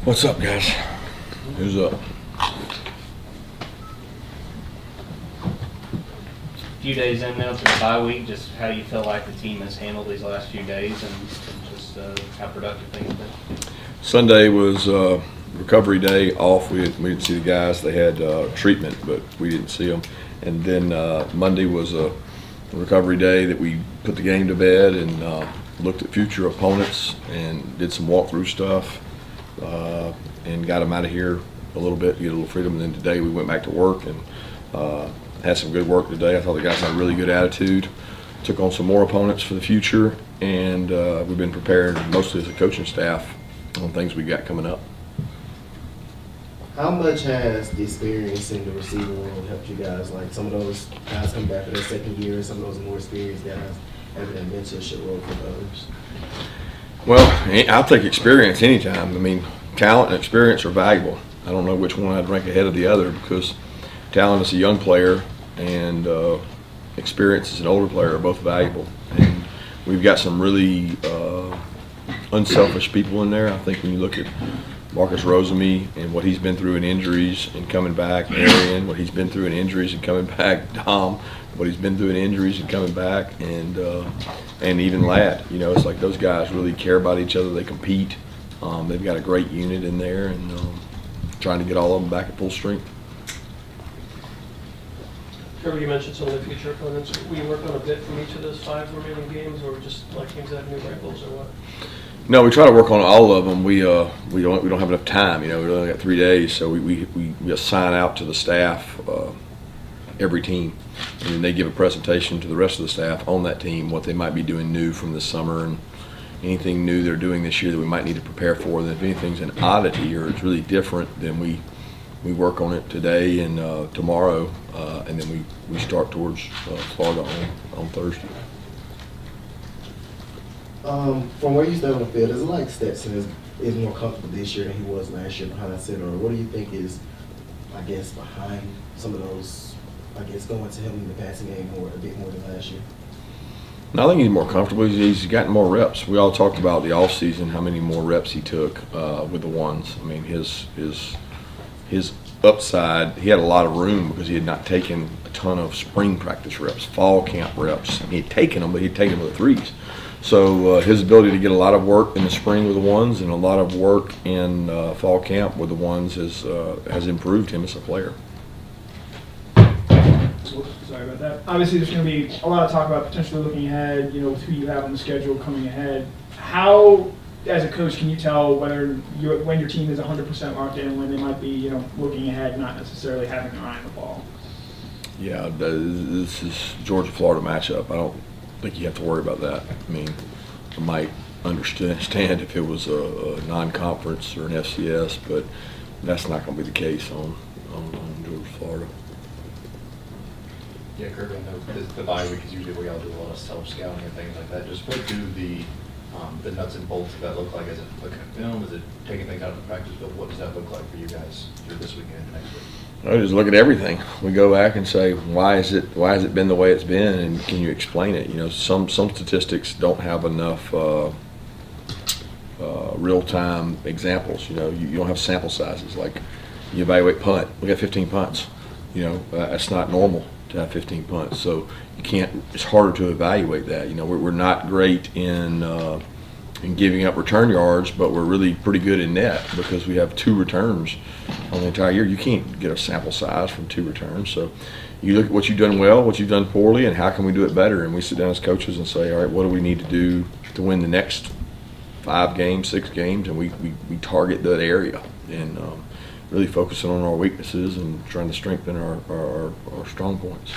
What's up, guys? Who's up? A few days in now to the bye week, just how do you feel like the team has handled these last few days and just how productive things have been? Sunday was recovery day off. We didn't see the guys. They had treatment, but we didn't see them. And then Monday was a recovery day that we put the game to bed and looked at future opponents and did some walkthrough stuff and got them out of here a little bit, get a little freedom. And then today we went back to work and had some good work today. I thought the guys had a really good attitude. Took on some more opponents for the future, and we've been preparing mostly as a coaching staff on things we got coming up. How much has the experience in the receiving world helped you guys? Like some of those guys coming back for their second year, some of those more experienced guys having that mentorship role for others? Well, I'll take experience anytime. I mean, talent and experience are valuable. I don't know which one I'd rank ahead of the other because talent as a young player and experience as an older player are both valuable. And we've got some really unselfish people in there. I think when you look at Marcus Rosemy and what he's been through in injuries and coming back, Arian, what he's been through in injuries and coming back, Dom, what he's been through in injuries and coming back, and even Ladd. You know, it's like those guys really care about each other. They compete. They've got a great unit in there, and trying to get all of them back at full strength. Kirby, you mentioned some of the future opponents. Will you work on a bit from each of those 5 remaining games, or just like games that have new wrinkles, or what? No, we try to work on all of them. We don't have enough time. You know, we only got 3 days, so we assign out to the staff every team, and then they give a presentation to the rest of the staff on that team what they might be doing new from this summer and anything new they're doing this year that we might need to prepare for. And if anything's an oddity or it's really different, then we work on it today and tomorrow, and then we start towards Florida on Thursday. From where you stand on the field, is it like Stetson is more comfortable this year than he was last year behind that center? Or what do you think is, I guess, behind some of those, I guess, going to him in the passing game a bit more than last year? No, I think he's more comfortable. He's gotten more reps. We all talked about the offseason, how many more reps he took with the ones. I mean, his upside, he had a lot of room because he had not taken a ton of spring practice reps, fall camp reps. I mean, he'd taken them, but he'd taken them with the threes. So his ability to get a lot of work in the spring with the ones and a lot of work in fall camp with the ones has improved him as a player. Sorry about that. Obviously, there's going to be a lot of talk about potentially looking ahead, you know, with who you have on the schedule coming ahead. How, as a coach, can you tell when your team is 100% locked in and when they might be, you know, looking ahead, not necessarily having an eye on the ball? Yeah, this is Georgia-Florida matchup. I don't think you have to worry about that. I mean, I might understand if it was a non-conference or an FCS, but that's not going to be the case on Georgia-Florida. Yeah, Kirby, I know the bye week is usually where y'all do a lot of self-scouting and things like that. Just what do the nuts and bolts of that look like? Is it looking at film? Is it taking things out of the practice field? What does that look like for you guys through this weekend and next week? I just look at everything. We go back and say, why has it been the way it's been, and can you explain it? You know, some statistics don't have enough real-time examples. You know, you don't have sample sizes. Like you evaluate punt. We got 15 punts. You know, that's not normal to have 15 punts. So you can't. It's harder to evaluate that. You know, we're not great in giving up return yards, but we're really pretty good in net because we have 2 returns on the entire year. You can't get a sample size from 2 returns. So you look at what you've done well, what you've done poorly, and how can we do it better? And we sit down as coaches and say, all right, what do we need to do to win the next 5 games, 6 games? And we target that area and really focusing on our weaknesses and trying to strengthen our strong points.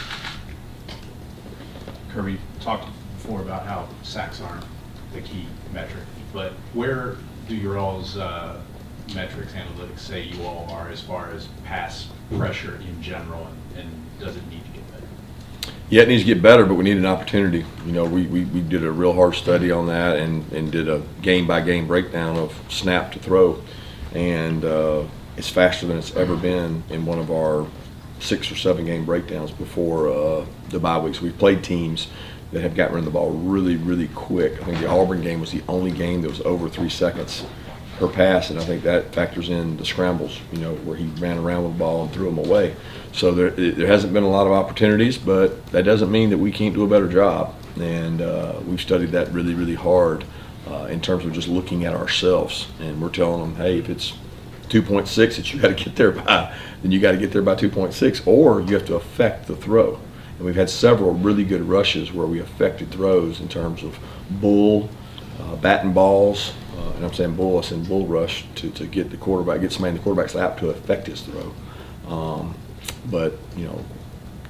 Kirby talked before about how sacks aren't the key metric, but where do your all's metrics, analytics say you all are as far as pass pressure in general, and does it need to get better? Yeah, it needs to get better, but we need an opportunity. You know, we did a real hard study on that and did a game-by-game breakdown of snap to throw, and it's faster than it's ever been in one of our 6 or 7 game breakdowns before the bye weeks. We've played teams that have gotten rid of the ball really, really quick. I think the Auburn game was the only game that was over 3 seconds per pass, and I think that factors in the scrambles, where he ran around with the ball and threw them away. So there hasn't been a lot of opportunities, but that doesn't mean that we can't do a better job. And we've studied that really, really hard in terms of just looking at ourselves. And we're telling them, hey, if it's 2.6 that you got to get there by, then you got to get there by 2.6, or you have to affect the throw. And we've had several really good rushes where we affected throws in terms of bull, batting balls, and I'm saying bull, I said bull rush to get the quarterback, get somebody in the quarterback's lap to affect his throw. But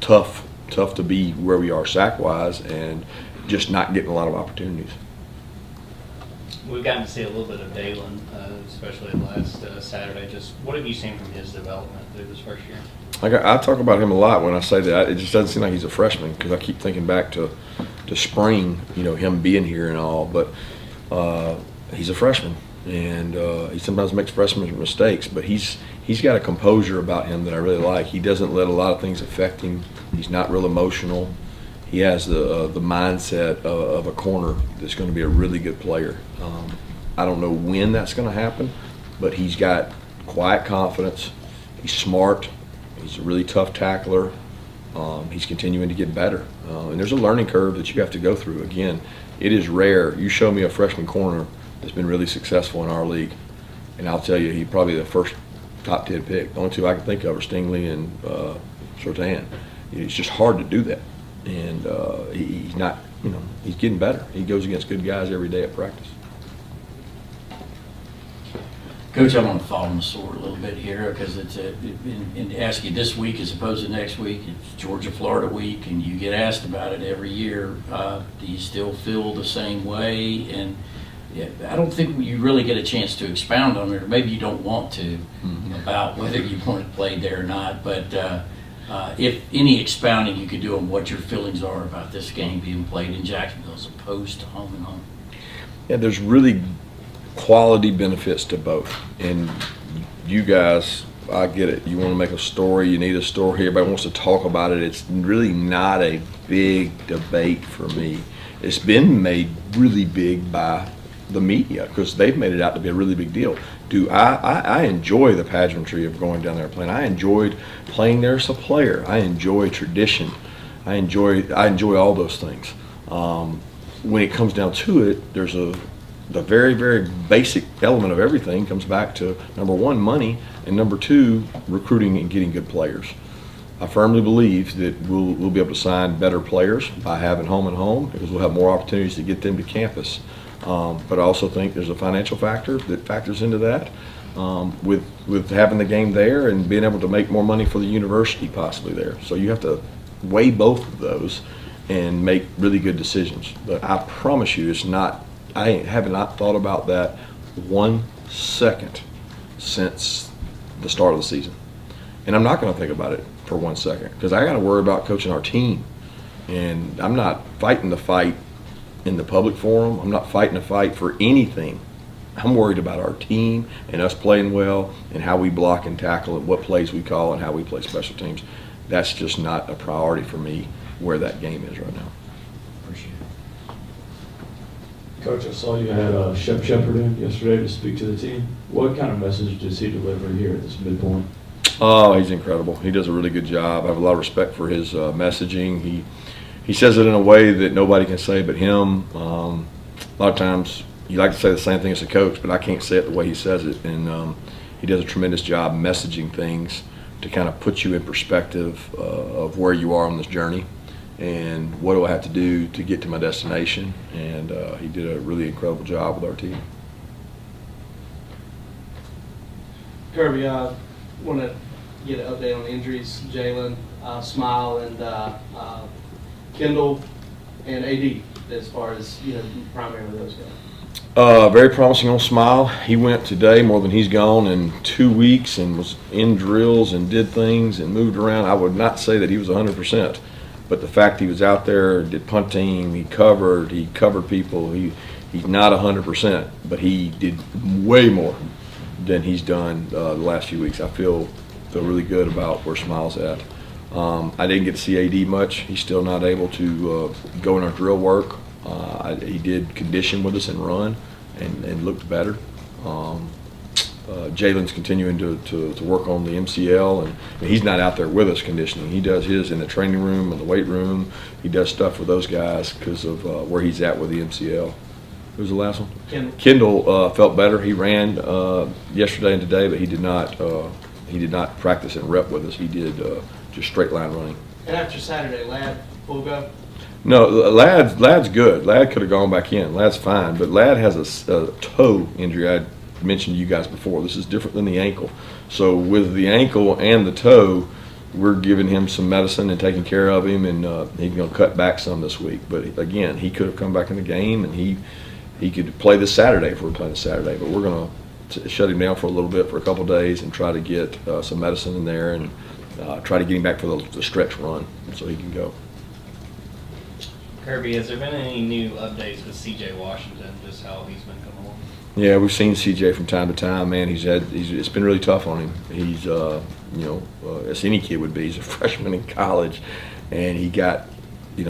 tough to be where we are sack-wise and just not getting a lot of opportunities. We've gotten to see a little bit of Dalen, especially last Saturday. Just what have you seen from his development through this first year? I talk about him a lot when I say that. It just doesn't seem like he's a freshman because I keep thinking back to spring, him being here and all. But he's a freshman, and he sometimes makes freshman mistakes. But he's got a composure about him that I really like. He doesn't let a lot of things affect him. He's not real emotional. He has the mindset of a corner that's going to be a really good player. I don't know when that's going to happen, but he's got quiet confidence. He's smart. He's a really tough tackler. He's continuing to get better. And there's a learning curve that you have to go through. Again, it is rare. You show me a freshman corner that's been really successful in our league, and I'll tell you, he's probably the first top 10 pick. The only two I can think of are Stingley and Surtain. It's just hard to do that. And he's not, he's getting better. He goes against good guys every day at practice. Coach, I want to fall on the sword a little bit here because it's and ask you this week as opposed to next week. It's Georgia-Florida week, and you get asked about it every year. Do you still feel the same way? And I don't think you really get a chance to expound on it, or maybe you don't want to, about whether you want to play there or not. But if any expounding you could do on what your feelings are about this game being played in Jacksonville as opposed to home and home. Yeah, there's really quality benefits to both. And you guys, I get it. You want to make a story, you need a story, everybody wants to talk about it. It's really not a big debate for me. It's been made really big by the media because they've made it out to be a really big deal. I enjoy the pageantry of going down there and playing. I enjoyed playing there as a player. I enjoy tradition. I enjoy all those things. When it comes down to it, there's the very, very basic element of everything comes back to, number one, money, and number two, recruiting and getting good players. I firmly believe that we'll be able to sign better players by having home and home because we'll have more opportunities to get them to campus. But I also think there's a financial factor that factors into that with having the game there and being able to make more money for the university possibly there. So you have to weigh both of those and make really good decisions. But I promise you, I have not thought about that 1 second since the start of the season. And I'm not going to think about it for 1 second because I got to worry about coaching our team. And I'm not fighting the fight in the public forum. I'm not fighting a fight for anything. I'm worried about our team and us playing well and how we block and tackle and what plays we call and how we play special teams. That's just not a priority for me where that game is right now. Appreciate it. Coach, I saw you had Shep Shepard in yesterday to speak to the team. What kind of message does he deliver here at this midpoint? Oh, he's incredible. He does a really good job. I have a lot of respect for his messaging. He says it in a way that nobody can say but him. A lot of times you like to say the same thing as a coach, but I can't say it the way he says it. And he does a tremendous job messaging things to kind of put you in perspective of where you are on this journey and what do I have to do to get to my destination. And he did a really incredible job with our team. Kirby, I want to get an update on the injuries. Jalen, Smile, and Kendall, and AD, as far as, primarily those guys. Very promising on Smile. He went today more than he's gone in 2 weeks and was in drills and did things and moved around. I would not say that he was 100%, but the fact he was out there, did punt team, he covered people. He's not 100%, but he did way more than he's done the last few weeks. I feel really good about where Smile's at. I didn't get to see AD much. He's still not able to go in our drill work. He did condition with us and run and looked better. Jalen's continuing to work on the MCL, and he's not out there with us conditioning. He does his in the training room, in the weight room. He does stuff with those guys because of where he's at with the MCL. Who's the last one? Kendall felt better. He ran yesterday and today, but he did not practice and rep with us. He did just straight line running. And after Saturday, Ladd will go? No, Ladd's good. Ladd could have gone back in. Ladd's fine, but Ladd has a toe injury. I mentioned to you guys before. This is different than the ankle. So with the ankle and the toe, we're giving him some medicine and taking care of him, and he's going to cut back some this week. But again, he could have come back in the game, and he could play this Saturday if we're playing this Saturday. But we're going to shut him down for a little bit for a couple of days and try to get some medicine in there and try to get him back for the stretch run so he can go. Kirby, has there been any new updates with C.J. Washington, just how he's been coming along? Yeah, we've seen CJ from time to time. Man, it's been really tough on him. He's as any kid would be. He's a freshman in college, and he got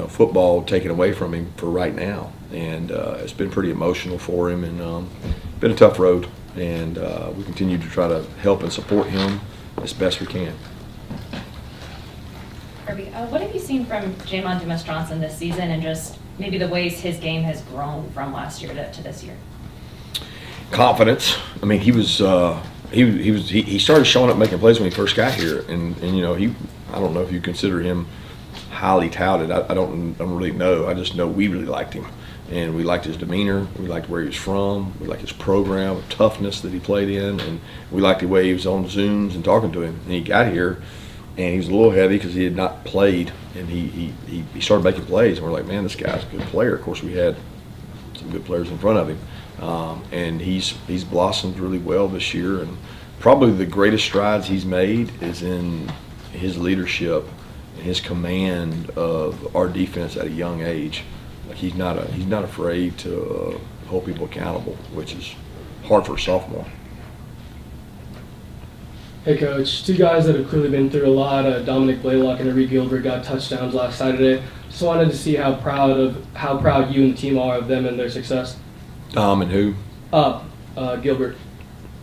football taken away from him for right now, and it's been pretty emotional for him, and been a tough road. And we continue to try to help and support him as best we can. Kirby, what have you seen from Jamon Dumas-Johnson this season, and just maybe the ways his game has grown from last year to this year? Confidence. I mean, he started showing up making plays when he first got here, and I don't know if you consider him highly touted. I don't really know. I just know we really liked him, and we liked his demeanor. We liked where he was from. We liked his program, the toughness that he played in, and we liked the way he was on Zooms and talking to him. And he got here, and he was a little heavy because he had not played, and he started making plays, and we're like, man, this guy's a good player. Of course, we had some good players in front of him. And he's blossomed really well this year, and probably the greatest strides he's made is in his leadership and his command of our defense at a young age. Like he's not afraid to hold people accountable, which is hard for a sophomore. Hey Coach, two guys that have clearly been through a lot, Dominic Blaylock and Ari Gilbert got touchdowns last Saturday. Just wanted to see how proud you and the team are of them and their success. Dom and who? Gilbert.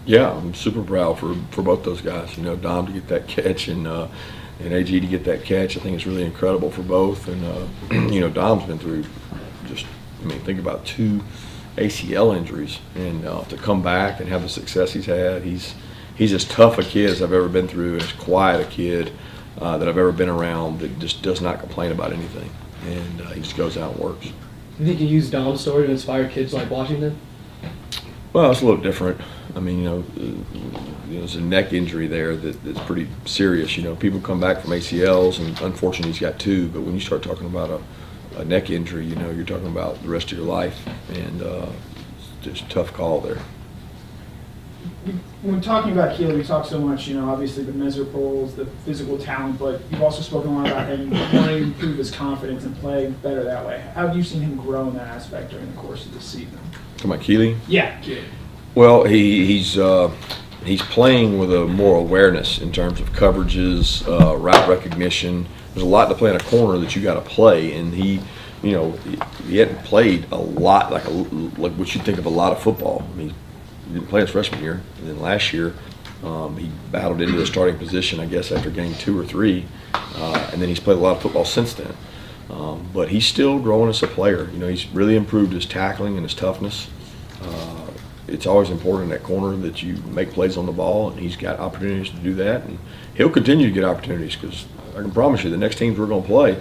Yeah, I'm super proud for both those guys. Dom to get that catch and AG to get that catch. I think it's really incredible for both. And Dom's been through think about 2 ACL injuries, and to come back and have the success he's had. He's as tough a kid as I've ever been through, and as quiet a kid that I've ever been around that just does not complain about anything, and he just goes out and works. Do you think you use Dom's story to inspire kids like Washington? Well, it's a little different. I mean, there's a neck injury there that's pretty serious. People come back from ACLs, and unfortunately he's got 2. But when you start talking about a neck injury, you're talking about the rest of your life, and it's just a tough call there. When talking about Keely, we talk so much, obviously the measurables, the physical talent, but you've also spoken a lot about him wanting to improve his confidence and play better that way. How have you seen him grow in that aspect during the course of the season? Talking about Keely? Yeah, Keely. Well, he's playing with a more awareness in terms of coverages, route recognition. There's a lot to play in a corner that you got to play, and he hadn't played a lot like what you think of a lot of football. I mean, he didn't play his freshman year, and then last year he battled into the starting position, I guess, after game 2 or 3, and then he's played a lot of football since then. But he's still growing as a player. He's really improved his tackling and his toughness. It's always important in that corner that you make plays on the ball, and he's got opportunities to do that, and he'll continue to get opportunities because I can promise you the next teams we're going to play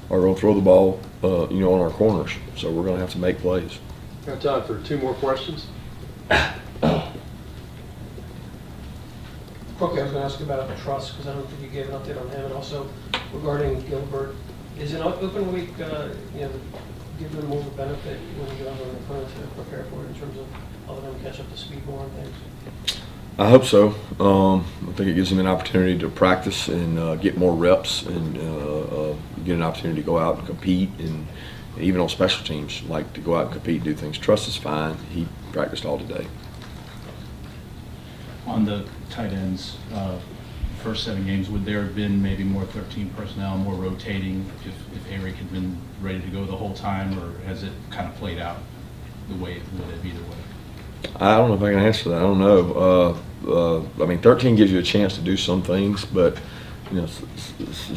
are going to throw the ball, on our corners. So we're going to have to make plays. Got time for 2 more questions? Quickly, I was going to ask you about trust because I don't think you gave an update on him, and also regarding Gilbert. Is an open week, give them more of a benefit when you have an opponent to prepare for it in terms of helping them catch up to speed more and things? I hope so. I think it gives him an opportunity to practice and get more reps and get an opportunity to go out and compete, and even on special teams, like to go out and compete and do things. Trust is fine. He practiced all today. On the tight ends, first 7 games, would there have been maybe more 13 personnel, more rotating if Eric had been ready to go the whole time, or has it kind of played out the way it would have either way? I don't know if I can answer that. I don't know. I mean, 13 gives you a chance to do some things, but you know,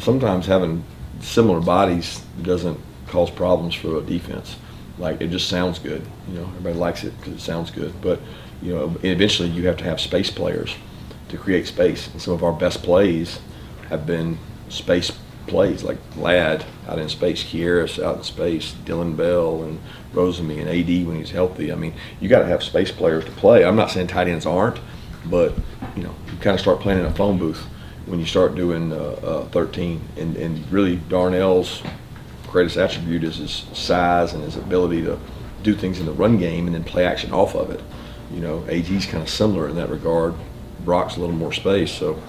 sometimes having similar bodies doesn't cause problems for a defense. Like, it just sounds good. You know, everybody likes it because it sounds good. But you know, eventually you have to have space players to create space. And some of our best plays have been space plays, like Ladd out in space, Kieris out in space, Dylan Bell and Rosemy and AD when he's healthy. I mean, you got to have space players to play. I'm not saying tight ends aren't, but you know, you kind of start playing in a phone booth when you start doing 13. And really, Darnell's greatest attribute is his size and his ability to do things in the run game and then play action off of it. You know, AG's kind of similar in that regard. Brock's a little more space, so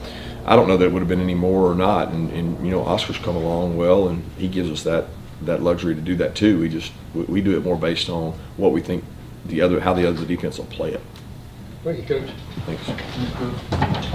I don't know that it would have been any more or not. And you know, Oscar's come along well, and he gives us that luxury to do that too. We do it more based on what we think how the other defense will play it. Thank you, Coach. Thanks.